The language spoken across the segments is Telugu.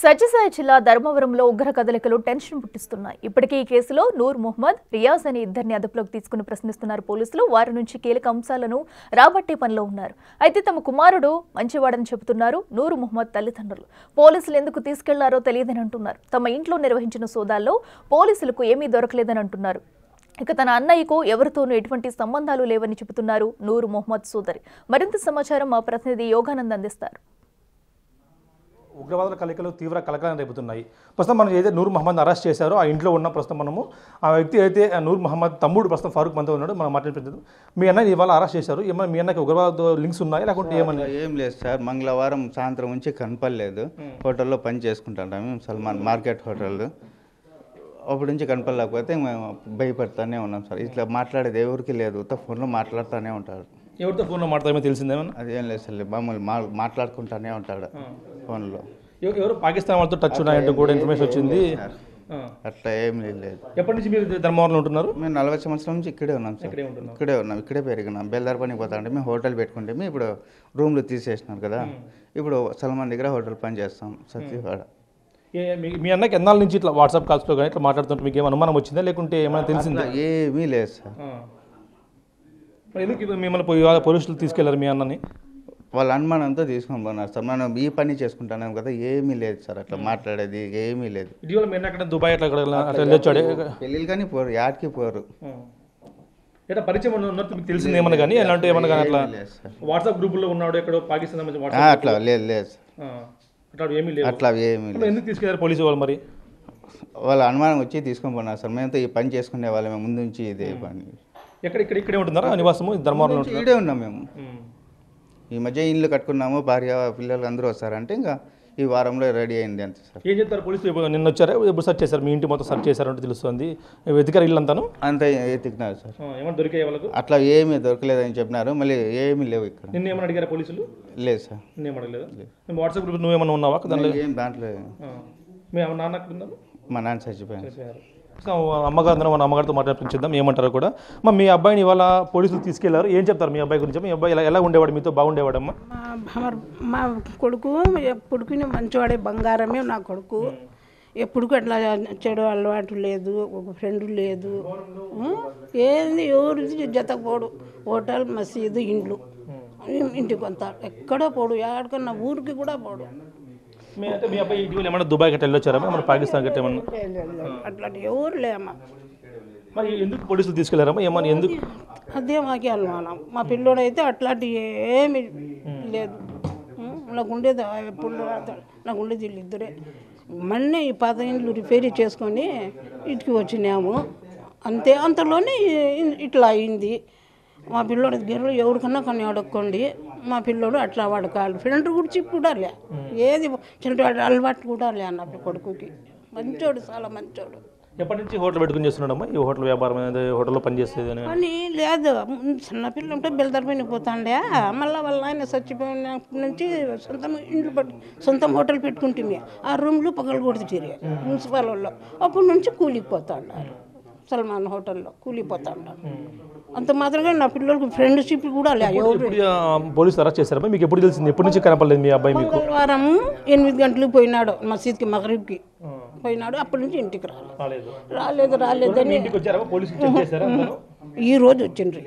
సత్యసాయి జిల్లా ధర్మవరంలో ఉగ్ర కదలికలు టెన్షన్ పుట్టిస్తున్నాయి. ఇప్పటికే ఈ కేసులో నూర్ మొహమ్మద్, రియాజ్ అనే ఇద్దరిని అదుపులోకి తీసుకుని ప్రశ్నిస్తున్నారు పోలీసులు. వారి నుంచి కీలక అంశాలను రాబట్టే పనిలో ఉన్నారు. అయితే తమ కుమారుడు మంచివాడని చెబుతున్నారు నూర్ మొహమ్మద్ తల్లిదండ్రులు. పోలీసులు ఎందుకు తీసుకెళ్లారో తెలియదని అంటున్నారు. తమ ఇంట్లో నిర్వహించిన సోదాల్లో పోలీసులకు ఏమీ దొరకలేదని అంటున్నారు. ఇక తన అన్నయ్యకు ఎవరితోనూ ఎటువంటి సంబంధాలు లేవని చెబుతున్నారు నూర్ మొహమ్మద్ సోదరి. మరింత సమాచారం మా ప్రతినిధి యోగానంద్ అందిస్తారు. ఉగ్రవాదుల కలయికలు తీవ్ర కలకలం రేపుతున్నాయి. ప్రస్తుతం మనం ఏదైతే నూర్ మొహమ్మద్ అరెస్ట్ చేశారో ఆ ఇంట్లో ఉన్న ప్రస్తుతం మనము ఆ వ్యక్తి అయితే నూర్ మొహమ్మద్ తమ్ముడు ప్రస్తుతం ఫారూక్ మనతో ఉన్నాడు. మనం మాట్లాడుతుంది మీ అన్నయ్య ఇవాళ అరెస్ట్ చేశారు. ఏమన్నా మీ అన్నకి ఉగ్రవాద లింక్స్ ఉన్నాయి లేకుంటే ఏమన్నా? ఏం లేదు సార్, మంగళవారం సాయంత్రం నుంచి కనపడలేదు. హోటల్లో పని చేసుకుంటాం మేము, సల్మాన్ మార్కెట్ హోటల్. అప్పటి నుంచి కనపడలేకపోతే మేము భయపడతానే ఉన్నాం సార్. ఇట్లా మాట్లాడేది ఎవరికి లేదు, ఫోన్లో మాట్లాడుతూనే ఉంటాడు. ఎవరితో ఫోన్లో మాట్లాడమో తెలిసిందేమన్నా? అదేం లేదు సార్, మామూలు మాట్లాడుకుంటానే ఉంటాడు ఫోన్లో. ఎవరు పాకిస్తాన్ వాళ్ళతో టచ్ ఉన్నాయంటూ కూడా ఇన్ఫర్మేషన్ వచ్చింది. అట్లా ఏం లేదు. ఎప్పటి నుంచి మీరు ధర్మవరంలో ఉంటున్నారు? మేము 40 సంవత్సరాల నుంచి ఇక్కడే ఉన్నాం సార్. ఇక్కడే ఉన్నాం, ఇక్కడే పెరిగినాం. బేల్దార్ పనికి పోతా అంటే మేము హోటల్ పెట్టుకుంటే ఇప్పుడు రూమ్లు తీసేసినారు కదా. ఇప్పుడు సల్మాన్ దగ్గర హోటల్ పని చేస్తాం సత్యవాడ. మీ అన్నకి ఎన్నాళ్ళ నుంచి ఇట్లా వాట్సాప్ కాల్స్లో కానీ ఇట్లా మాట్లాడుతుంటే మీకు ఏమైనా అనుమానం వచ్చిందా లేకుంటే ఏమైనా తెలిసిందా? ఏమీ లేదు సార్. ఎందుకు మిమ్మల్ని పోలీసులు తీసుకెళ్లారు మీ అన్నని? వాళ్ళ అనుమానంతో తీసుకొని పోన్నారు సార్. మనం ఈ పని చేసుకుంటున్నాం కదా, ఏమీ లేదు సార్. అట్లా మాట్లాడేది ఏమీ లేదు. ఇటీవల మీరు అక్కడ దుబాయ్ అట్లా వెళ్ళొచ్చాడు. పెళ్ళిళ్ళు కానీ పోరు, యాడ్కి పోరు. ఎట్లా పరిచయం ఉన్నట్టు మీకు తెలిసింది ఏమన్నా కానీ అలాంటి ఏమన్నా కానీ అట్లా వాట్సాప్ గ్రూపుల్లో ఉన్నాడు ఎక్కడో పాకిస్తాన్ అట్లా లేదు సార్. అట్లా ఏమీ లేదు. అట్లా ఏమీ లేదు. ఎందుకు తీసుకెళ్లారు పోలీసు వాళ్ళు మరి? వాళ్ళ అనుమానం వచ్చి తీసుకొని పోన్నారు సార్. మేమంతా ఈ పని చేసుకునే వాళ్ళమే ముందు నుంచి. ఇదే పని. ఇక్కడే ఉంటున్నారా నివాసము? ధర్మవరంలో ఇక్కడే ఉన్నాం మేము. ఈ మధ్య ఇల్లు కట్టుకున్నాము, భార్య పిల్లలు అందరూ వస్తారంటే ఇంకా ఈ వారంలో రెడీ అయింది అంతే సార్. ఏం చెప్తారు పోలీసులు? నిన్న వచ్చారా? ఎప్పుడు సర్చ్ చేశారు? మీ ఇంటి మొత్తం సర్చ్ చేశారంటే తెలుస్తుంది. వెతికారు ఇల్లు అంతాను? అంతా ఎతికినారు సార్. ఏమన్నా దొరికాయి వాళ్ళకు? అట్లా ఏమీ దొరకలేదని చెప్పినారు. మళ్ళీ ఏమీ లేవు ఇక్కడ. నిన్న ఏమన్నా అడిగారా పోలీసులు? లేదు సార్. నిన్న అడగలేదు. వాట్సాప్ గ్రూప్ నువ్వేమన్నా ఉన్నావా దాంట్లో? ఏం దాంట్లో. మీ నాన్న అక్కడ ఉన్నారు? మా నాన్న చచ్చిపోయారు. అమ్మగారు మన అమ్మగారితో మాట్లాడించేద్దాం ఏమంటారో కూడా. మీ అబ్బాయిని ఇవాళ పోలీసులు తీసుకెళ్లారు. ఏం చెప్తారు మీ అబ్బాయి గురించి? మీ అబ్బాయి ఎలా ఉండేవాడు? మీతో బాగుండేవాడమ్మా? మా కొడుకు ఎప్పుడుకి మంచివాడే, బంగారమే నా కొడుకు. ఎప్పుడు అట్లా చెడు అలవాటు లేదు, ఒక ఫ్రెండ్ లేదు. ఏంది ఎవరిది జతపోడు. హోటల్, మసీదు, ఇండ్లు, ఇంటికి కొంత ఎక్కడో పోడు. ఎక్కడికన్నా ఊరికి కూడా పోడు. మీ అబ్బాయి ఇటీవల ఏమన్నా దుబాయ్ గట్ట వెళ్ళొచ్చారా? మన పాకిస్తాన్ గట్ట ఏమన్నా? అట్లాంటి ఎవరు లేమ్మా. మరి ఎందుకు పోలీసులు తీసుకెళ్లారమ్మా? ఏమన్నా ఎందుకు? అదే మాకే అనుమానం. మా పిల్లోడైతే అట్లాంటి ఏమి లేదు. నాకు ఉండేది ఎప్పుడు నాకు ఉండేది వీళ్ళిద్దరే. మొన్నే ఈ పాత ఇండ్లు రిపేరీ చేసుకొని ఇంటికి వచ్చినాము. అంతలోనే ఇట్లా అయింది. మా పిల్లోడి దగ్గర ఎవరికన్నా కానీ అడగండి. మా పిల్లోడు అట్లా వాడకాలి. ఫ్రెండ్ గురించి కూడా లే, ఏది చిన్న అలవాటు కూడా లే అన్న కొడుకుకి. మంచోడు, చాలా మంచోడు. ఎప్పటి నుంచి హోటల్ పెట్టుకుని చేస్తున్నాడమ్మా? ఈ హోటల్ వ్యాపారం హోటల్లో పనిచేసేది అని లేదు. చిన్నపిల్ల ఉంటే బెల్దర్పైన పోతాండే. మళ్ళీ వాళ్ళ ఆయన చచ్చిపోయినప్పటి నుంచి సొంతం హోటల్ పెట్టుకుంటుంది. ఆ రూమ్లు పగలు కొడుతుంది మున్సిపల్ వాళ్ళు. అప్పటి నుంచి కూలికి పోతాండారు. సల్మాన్ హోటల్లో కూలిపోతా ఉన్నారు. అంత మాత్రమే నా పిల్లలకి ఫ్రెండ్షిప్ కూడా లేదు. పోలీసులు అరెస్ట్ చేశారు. మీకు ఎప్పుడు తెలిసింది? ఎప్పటి నుంచి కనపడలేదు మీ అబ్బాయి? మీకు మంగళవారం 8 గంటలకు పోయినాడు మసీద్కి, మగరీబ్కి పోయినాడు. అప్పటి నుంచి ఇంటికి రాలేదని ఈ రోజు వచ్చిండ్రు.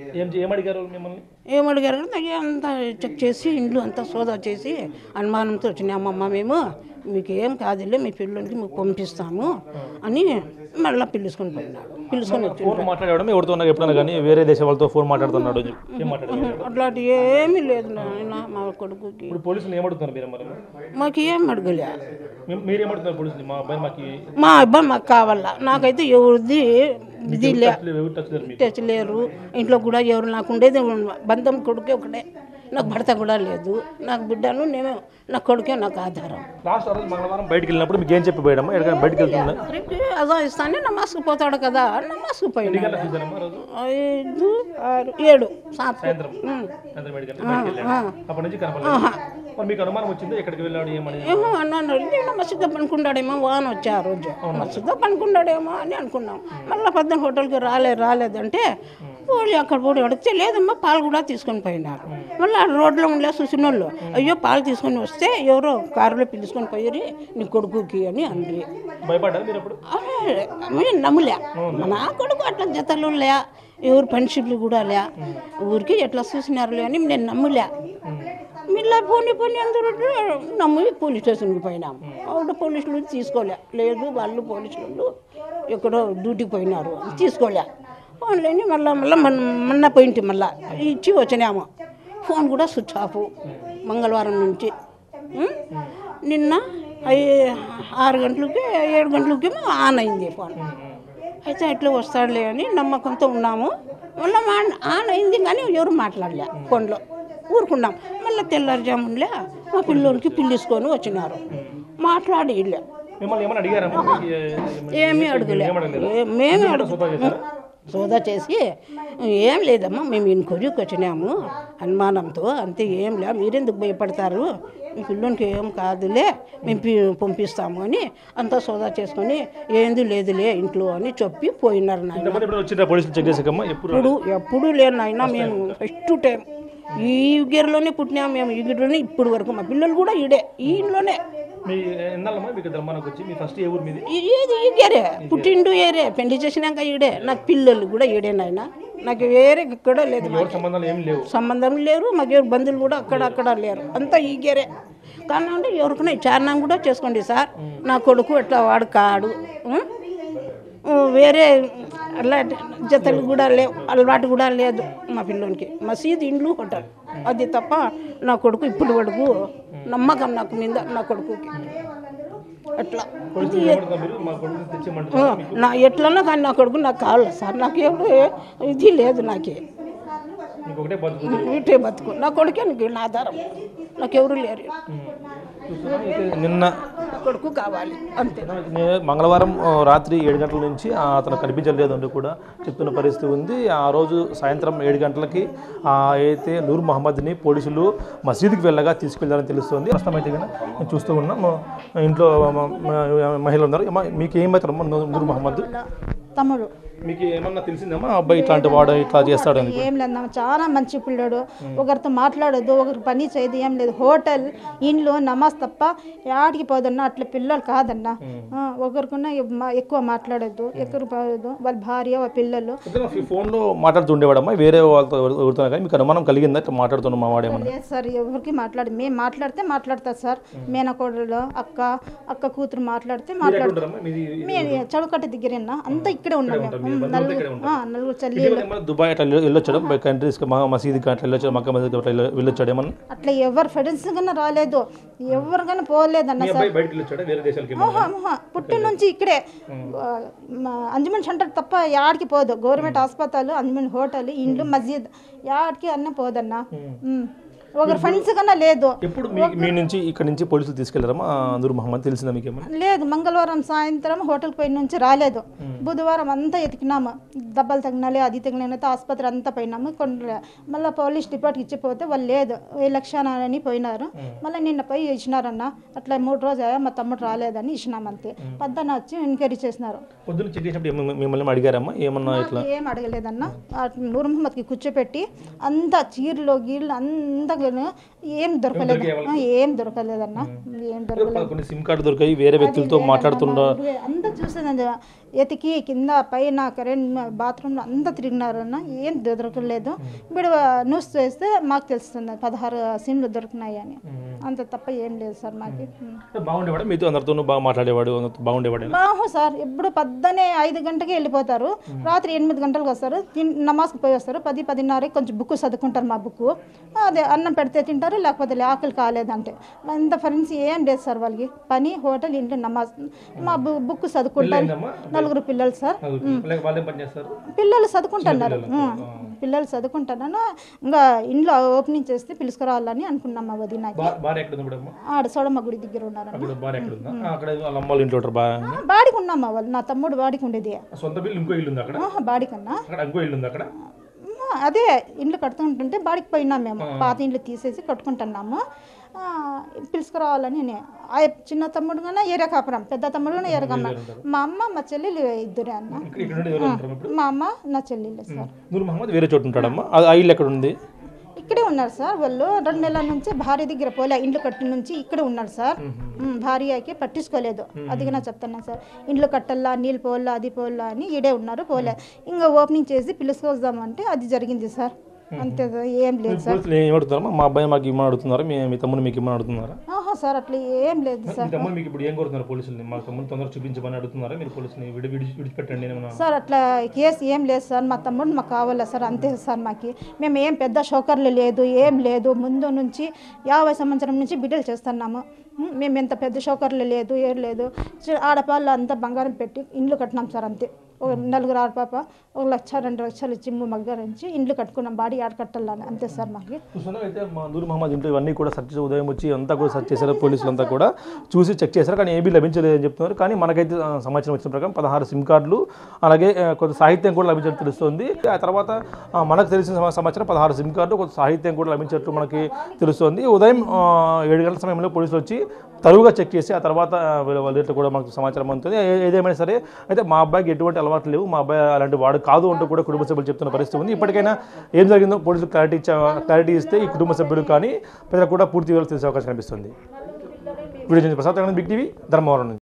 ఏమడిగారు అంతా చెక్ చేసి ఇండ్లు అంతా సోదా చేసి అనుమానంతో వచ్చినాయి. అమ్మమ్మ మేము మీకు ఏం కాదులే, మీ పిల్లలకి మీకు పంపిస్తాము అని మళ్ళీ పిలుచుకొని పోయినాడు. పిలుచుకొని వచ్చి మాట్లాడడం ఎవరితో ఎప్పుడైనా కానీ వేరే దేశం వాళ్ళతో ఫోన్ మాట్లాడుతున్నాడు? అట్లాంటి ఏమీ లేదు నాయన మా కొడుకుకి. పోలీసులు ఏమడుగుతున్నారు? మాకు ఏం అడగలే. మీరేమడుతున్నారు పోలీసులు? మా అబ్బాయి మాకు కావాలా. నాకైతే ఎవరిది ఇది టచ్ లేరు. ఇంట్లో కూడా ఎవరు నాకు ఉండేది బంధం కొడుకే ఒకటే. నాకు భర్త కూడా లేదు. నాకు బిడ్డను నేను, నా కొడుకే నాకు ఆధారం. మంగళవారం బయటకు వెళ్ళినప్పుడు మీకు ఏం చెప్పి పోయాడమ్మా? బయటకు వెళ్తున్నా అదో ఇస్తానే నమాజ్కి పోతాడు కదా. నమాజ్కి పోయినా 5, 6, 7 సాయంత్రం. ఏమో అన్నాను, మసీదులో పనుకుంటాడేమో, వాన వచ్చి ఆ రోజు మసీదులో పనుకుంటాడేమో అని అనుకున్నాం. మళ్ళీ 10 హోటల్కి రాలేదంటే పోలి అక్కడ పోయి అడిగితే లేదమ్మా పాలు కూడా తీసుకొని పోయినారు. మళ్ళీ ఆ రోడ్లో ఉండే చూసిన వాళ్ళు అయ్యో పాలు తీసుకొని వస్తే ఎవరో కారులో పిలుచుకొని పోయి నీ కొడుకుకి అని అందరి భయపడ్డారు మీరు అప్పుడు? మేము నమ్మలే. నా కొడుకు అట్లా జతలు లే, ఎవరు ఫ్రెండ్షిప్లు కూడా లే, ఊరికి ఎట్లా చూసినారులే అని నేను నమ్మలే. మిల్లా పోనీ అందరూ నమ్మి పోలీస్ స్టేషన్కి పోయినాం. ఆవిడ పోలీసులు తీసుకోలే, లేదు వాళ్ళు పోలీసులు ఎక్కడో డ్యూటీకి పోయినారు తీసుకోలే. ఫోన్లేని మళ్ళీ మొన్న పోయింటి మళ్ళీ ఇచ్చి వచ్చినాము. ఫోన్ కూడా స్విచ్ ఆఫ్ మంగళవారం నుంచి. నిన్న 6 గంటలకి 7 గంటలకి ఆన్ అయింది ఫోన్. అయితే ఎట్లా వస్తాడులే అని నమ్మకంతో ఉన్నాము. మళ్ళీ ఆన్ అయింది కానీ ఎవరు మాట్లాడలే ఫోన్లో, ఊరుకున్నాం. మళ్ళీ తెల్లారుజామునలే మా పిల్లోనికి పిలుచుకొని వచ్చినారు. మాట్లాడి ఇల్లే ఏమీ అడగలే. మేమే సోదా చేసి ఏం లేదమ్మా మేము ఇంకొరికి వచ్చినాము అనుమానంతో, అంతే ఏం లే, మీరెందుకు భయపడతారు, మీ పిల్లోనికి ఏం కాదులే మేము పంపిస్తాము అని అంతా సోదా చేసుకొని ఏంది లేదులే ఇంట్లో అని చెప్పి పోయినారు. నాయన ఎప్పుడు లేరు నాయన, మేము ఫస్ట్ టైం ఈ గిరిలోనే పుట్టినాము మేము, ఈ గిరిలోనే ఇప్పుడు వరకు మా పిల్లలు కూడా ఈడే ఈ ఇంట్లోనే. ఈ గేరే పుట్టిండు ఏరే, పెళ్లి చేసినాక ఈడే, నాకు పిల్లలు కూడా ఈడే నాయన, నాకు వేరే ఇక్కడ లేదు, సంబంధం లేరు, మాకు ఎవరు బంధువులు కూడా అక్కడ లేరు, అంతా ఈ గేరే. కానీ అంటే ఎవరికైనా చారణం కూడా చేసుకోండి సార్, నా కొడుకు అట్లా వాడు కాడు, వేరే అలాంటి జతలు కూడా లేవు, అలవాటు కూడా లేదు మా పిల్లోనికి. మసీద్ ఇండ్లు హోటల్ అది తప్ప నా కొడుకు ఇప్పుడు వరకు నమ్మకం నాకు మీద నా కొడుకుకి. అట్లా నా ఎట్లన్నా కానీ నా కొడుకు నాకు కావాలి సార్, నాకు ఎవరు ఇది లేదు, నాకే ఇటే బతుకు, నా కొడుకే నా ఆధారం, నాకెవరు లేరు, నిన్న కొడుకు కావాలి అంతే. మంగళవారం రాత్రి 7 గంటల నుంచి అతను కనిపించలేదు అని కూడా చెప్తున్న పరిస్థితి ఉంది. ఆ రోజు సాయంత్రం 7 గంటలకి అయితే నూర్ మహమ్మద్ని పోలీసులు మసీదుకి వెళ్ళగా తీసుకెళ్లారని తెలుస్తుంది. ప్రస్తుతం అయితే కనుక చూస్తూ ఉన్నాం, ఇంట్లో మహిళలు ఉన్నారు. మీకు ఏమవుతారమ్మా నూర్ మహమ్మద్ తమ్ముడు? మీకు ఏమన్నా తెలిసిందమ్మా అబ్బాయి ఇట్లాంటి వాడు ఇట్లా చేస్తాడని? ఏం లేదమ్మా, చాలా మంచి పిల్లడు, ఒకరితో మాట్లాడదు, ఒకరికి పని చేయదు, ఏం లేదు, హోటల్ ఇంట్లో నమాజ్ తప్ప యాడికి పోదన్నా, అట్లా పిల్లలు కాదన్నా, ఒకరికన్నా ఎక్కువ మాట్లాడద్దు, ఎక్కడికి పోదు, వాళ్ళ భార్య వాళ్ళ పిల్లలు. ఫోన్లో మాట్లాడుతుండేవాడమ్మా వేరే వాళ్ళతో ఎవరుతున్నా కానీ మీకు అనుమానం కలిగిందా ఇట్లా మాట్లాడుతున్నా మా వాడేమన్నా? లేదు సార్, ఎవరికి మేము మాట్లాడితే మాట్లాడతారు సార్, మేనకోడలు అక్క కూతురు మాట్లాడితే మాట్లాడతారు. మేము చౌకట్ట దగ్గరన్నా అంతా ఇక్కడే ఉన్నాం, నలుగురు చల్లి. దుబాయ్ అట్లా వెళ్ళొచ్చాడు, కంట్రీస్ మసీద్ అట్లా వెళ్ళొచ్చాడు, మక్కా మసీద్ అట్లా వెళ్ళొచ్చాడు ఏమన్నా? అట్లా ఎవరు ఫ్రెండ్స్ కన్నా రాలేదు, ఎవరికైనా పోలేదన్న సార్. పుట్టి నుంచి ఇక్కడే అంజుమన్ సెంటర్ తప్ప యాడికి పోదు, గవర్నమెంట్ హాస్పిటల్, అంజుమన్ హోటల్, ఇండ్లు, మస్జిద్ యాడికి అన్న పోదన్నా, ఒకరు ఫ్రెండ్స్ కన్నా లేదు. ఎప్పుడు మీ నుంచి ఇక్కడ నుంచి పోలీసులు తీసుకెళ్లారమ్మా నూర్ మహమ్మద్, తెలిసిందా మీకు ఏమన్నా? లేదు, మంగళవారం సాయంత్రం హోటల్ పోయి నుంచి రాలేదు, బుధవారం అంతా ఎతికినాము, దెబ్బలు తగినాలి అది తగినైతే ఆసుపత్రి అంతా పోయినాము, మళ్ళీ పోలీస్ డిపార్ట్కి ఇచ్చిపోతే వాళ్ళు లేదు, 1 లక్ష అని పోయినారు. మళ్ళీ నిన్న పోయి ఇచ్చినారన్న, అట్లా 3 రోజులు మా తమ్ముడు రాలేదని ఇచ్చినామంతే. పొద్దున వచ్చి ఎంక్వైరీ చేసినారు. పొద్దున్న చెక్ చేసినప్పుడు మిమ్మల్ని అడిగారమ్మా ఏమన్నా? ఇట్లా ఏం అడగలేదన్న, నూర్ మహమ్మద్కి కూర్చోపెట్టి అంతా చీరలు గీళ్ళు అంతా ఏం దొరకలేదు, ఏం దొరకలేదన్న, ఏం దొరకలేదు. సిమ్ కార్డు దొరికాయి, వేరే వ్యక్తులతో మాట్లాడుతున్నారు, అంతా చూసేది ఎతికి కింద పైన కరెంట్ బాత్రూంలో అంతా తిరిగినారన్న, ఏం దొరకలేదు. ఇప్పుడు న్యూస్ చేస్తే మాకు తెలుస్తుంది 16 సిమ్లు దొరికినాయి అని, అంత తప్ప ఏం లేదు సార్. మాకు బాగుండేవాడు, మీతో అందరితో బాగా మాట్లాడేవాడు, బాగుండేవాడు? బాగు సార్, ఎప్పుడు పొద్దునే 5 గంటకి వెళ్ళిపోతారు, రాత్రి 8 గంటలకు వస్తారు, నమాజ్కి పోయి వస్తారు, 10-10:30 కొంచెం బుక్ చదువుకుంటారు, మా బుక్ అదే అన్నం పెడితే తింటారు, లేకపోతే ఆకలి కాలేదంటే. ఇంత ఫ్రెండ్స్ ఏం లేదు సార్, వాళ్ళకి పని హోటల్ ఇంట్లో నమాజ్, మా బుక్ చదువుకుంటారు. 4 పిల్లలు సార్, పిల్లలు చదువుకుంటున్నారు, పిల్లలు చదువుకుంటున్నాను. ఇంకా ఇంట్లో ఓపెనింగ్ చేస్తే పిలుచుకురావాలని అనుకున్నాం. మా వదిన ఆడ సోడమ్మ గుడి దగ్గర ఉన్నారు, బాడికి ఉన్నాం వాళ్ళు, నా తమ్ముడు బాడికి ఉండేది, బాడికన్నా అదే ఇండ్లు కట్టుకుంటుంటే బాడికి పోయినాం మేము, పాత ఇండ్లు తీసేసి కట్టుకుంటున్నాము. పిలుచుకురావాలని చిన్న తమ్ముడు కన్నా ఏరే కాపురం, పెద్ద తమ్ముడు కన్నా ఏరే కాపురం. మా అమ్మ మా చెల్లెలు ఇద్దరే అన్న. మా అమ్మ నా చెల్లెలు సార్. నూర్ మహమ్మద్ వేరే చోటు ఉంటాడమ్మా, ఆ ఇల్లు ఎక్కడ ఉంది? ఇక్కడే ఉన్నారు సార్. వాళ్ళు 2 నెలల నుంచి భార్య దగ్గర పోలే, ఇండ్లు కట్టిన నుంచి ఇక్కడే ఉన్నారు సార్. భార్యకి పట్టించుకోలేదు, అది నా చెప్తున్నాను సార్. ఇండ్లు కట్టల్లా, నీళ్ళు పోల్లా, అది పోల్లా అని ఈడే ఉన్నారు, పోలే. ఇంకా ఓపెనింగ్ చేసి పిలుచుకొద్దామంటే అది జరిగింది సార్. అంతే ఏం లేదు సార్. ఏమడుతున్నారా? మా అబ్బాయి మాకు ఇమ్మని అడుగుతున్నారా, మీ తమ్ముడు మీకు ఇమ్మని అడుగుతున్నారా? సార్ అట్లా ఏం లేదు సార్. మీకు ఇప్పుడు ఏం కోరుతున్నారు పోలీసులు? మా తమ్ముడు తొందరగా చూపించమని అడుగుతున్నారా మీరు పోలీసుని? విడిచిపెట్టండి సార్. అట్లా కేసు ఏం లేదు సార్. మా తమ్ముడు మాకు కావాలా సార్, అంతే సార్. మాకు మేము ఏం పెద్ద షోకర్లు లేదు, ఏం లేదు. ముందు నుంచి 50 సంవత్సరం నుంచి బిడ్డలు చేస్తున్నాము. మేము ఎంత పెద్ద షోకర్లు లేదు, ఏం లేదు. ఆడపాళ్ళు అంతా బంగారం పెట్టి ఇండ్లు కట్టినాం సార్, అంతే. 4 ఆడపాప 1 లక్ష 2 లక్షలు ఇచ్చి మగ్గారించి ఇండ్లు కట్టుకున్నాం, బాడీ ఆడ కట్టాలని, అంతే సార్. మాకు అయితే మా నూర్ మహమ్మద్ ఇంట్లో ఇవన్నీ కూడా సెర్చ్ ఉదయం వచ్చి అంతా కూడా సెర్చ్ చేశారు, పోలీసులు అంతా కూడా చూసి చెక్ చేశారు, కానీ ఏమీ లభించలేదని చెప్తున్నారు. కానీ మనకైతే సమాచారం వచ్చిన ప్రకారం 16 సిమ్ కార్డులు, అలాగే కొంత సాహిత్యం కూడా లభించినట్టు తెలుస్తుంది. ఆ తర్వాత మనకు తెలిసిన సమాచారం 16 సిమ్ కార్డు, కొంత సాహిత్యం కూడా లభించినట్టు మనకి తెలుస్తుంది. ఉదయం 7 గంటల సమయంలో పోలీసులు వచ్చి తరువుగా చెక్ చేసి ఆ తర్వాత వాళ్ళ కూడా మనకు సమాచారం అందుతుంది. ఏదేమైనా సరే అయితే మా అబ్బాయికి ఎటువంటి అలవాట్లు లేవు, మా అబ్బాయి అలాంటి వాడు కాదు అంటూ కూడా కుటుంబ సభ్యులు చెప్తున్న పరిస్థితి ఉంది. ఇప్పటికైనా ఏం జరిగిందో పోలీసులు క్లారిటీ ఇస్తే ఈ కుటుంబ సభ్యులు కానీ ప్రజలకు కూడా పూర్తి వివరాలు తెలిసే అవకాశం కనిపిస్తుంది. వీడియో ప్రసాద్ బిగ్ టీవీ ధర్మవరం నుంచి.